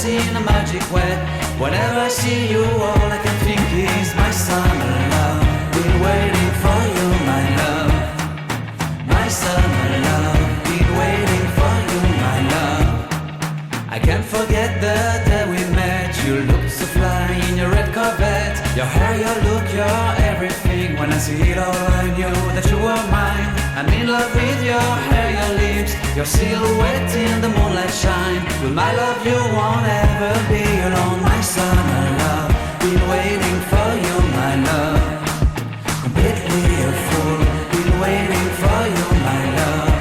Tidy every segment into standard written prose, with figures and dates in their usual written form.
in a magic way. Whenever I see you, all I can think is my summer love. Been waiting for you, my love. My summer love. Been waiting for you, my love. I can't forget the day we met. You looked so fly in your red Corvette. Your hair, your look, your everything. When I see it all, I knew that you were mine. I'm in love with your hair, your lips, your silhouette in the moonlight shine. With my love you won't ever be alone. My summer love, been waiting for you, my love. Completely a fool, been waiting for you, my love.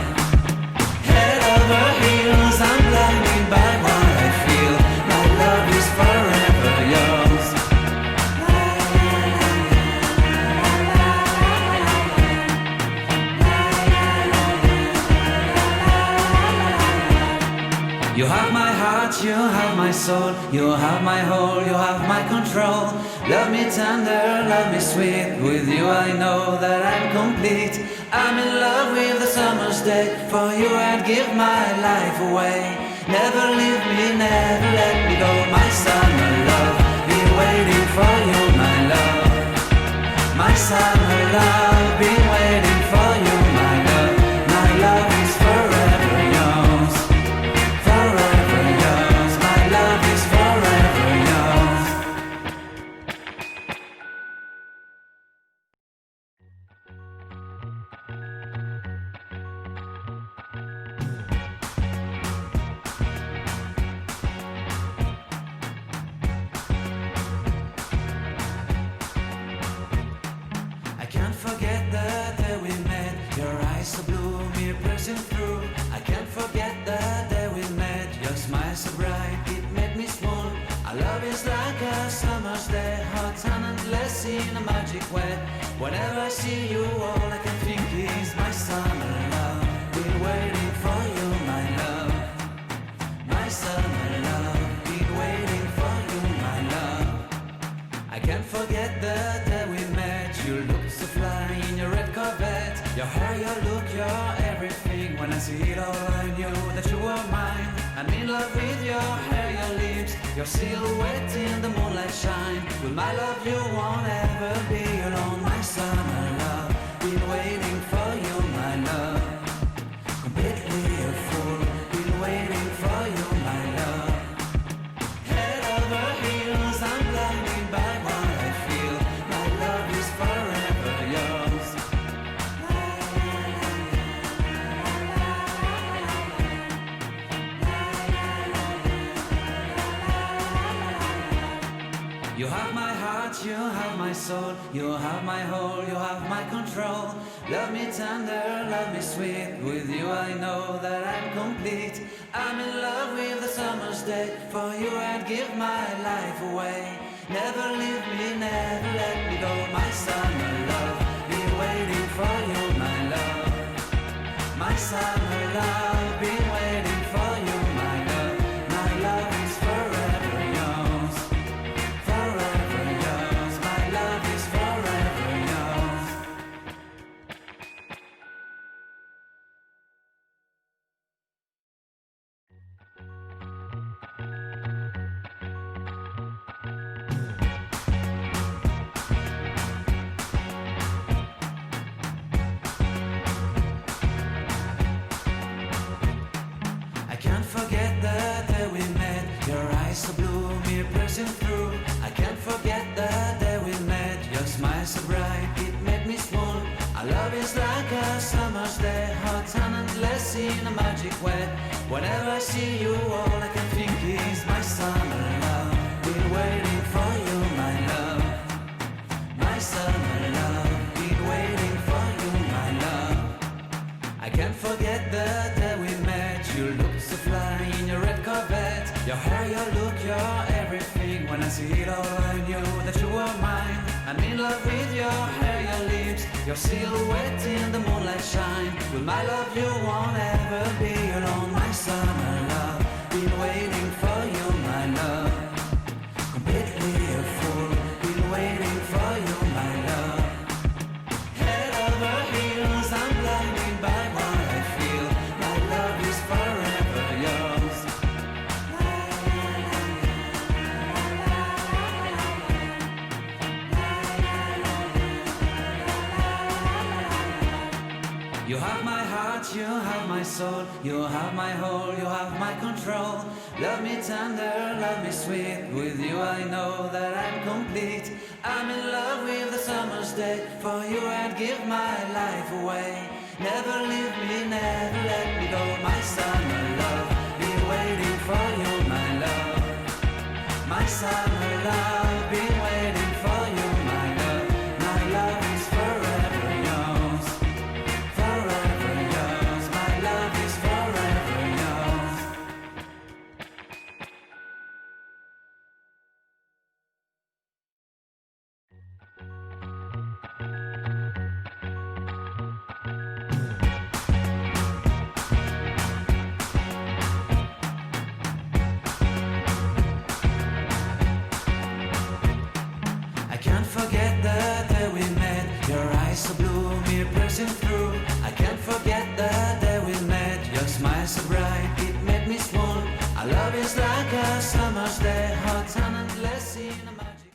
Head over heels, I'm blinded by what I feel. My love is forever yours. You have my heart, you have my soul, you have my whole, you have my control. Love me tender, love me sweet, with you I know that I'm complete. I'm in love with the summer's day, for you I'd give my life away. Never leave me, never let me go, my summer love. Been waiting for you, my love. My summer love, been waiting for you, my love. My love is forever yours. Forever yours, my love is forever yours. I can't forget the day we met. Your eyes so blue, me piercing through. I can't forget the day we met. Your smile so bright, it made me swoon. Our love is like a summer's day, hot and endless in a magic way. Whenever I see you, all I can think is my summer love. Been waiting for you, my love. My summer love. Been waiting for you, my love. I can't forget the day we met. You looked so fly in your red Corvette. Your hair, your look, your everything. When I see it all, I knew that you were mine. I'm in love with your hair, your lips, your silhouette in the moonlight shine. With my love you won't ever be alone. My summer love, been waiting for you, my love. Completely a fool, been waiting for you, my love. Head over heels, I'm blinded by what I feel. My love is forever yours. You have my heart, you have my soul, you have my whole, you have my control. Love me tender, love me sweet, with you I know that I'm complete. I'm in love with the summer's day, for you I'd give my life away. Never leave me, never let me go, my summer love. Been waiting for you, my love. My summer love, been waiting for you, my love. My love is forever yours. Forever yours, my love is forever yours. I can't forget the day we met. Your eyes so blue, me piercing through. I can't forget the day we met. Your smile so bright, it made me swoon. Our love is like a summer's day, hot and endless in a magic way. Whenever I see you, all I can think is my summer love. Been waiting for you, my love. My summer love. Been waiting for you, my love. I can't forget the day we met. You looked so fly in your red Corvette. Your hair, your look, your everything. When I see it all, I knew that you were mine. I'm in love with your hair, your lips, your silhouette in the moonlight shine. With my love you won't ever be alone. My summer love, been waiting for you, my love. Completely a fool, been waiting for you, my love. Head over heels, I'm blinded by what I feel. My love is forever yours. You have my heart, you have my soul, you have my whole, you have my control. Love me tender, love me sweet, with you I know that I'm complete. I'm in love with the summer's day, for you I'd give my life away. Never leave me, never let me go, my summer love, be waiting for you, my love. My summer love, be waiting for you, my love. My love is forever yours, forever yours. My love is forever yours. I can't forget the day we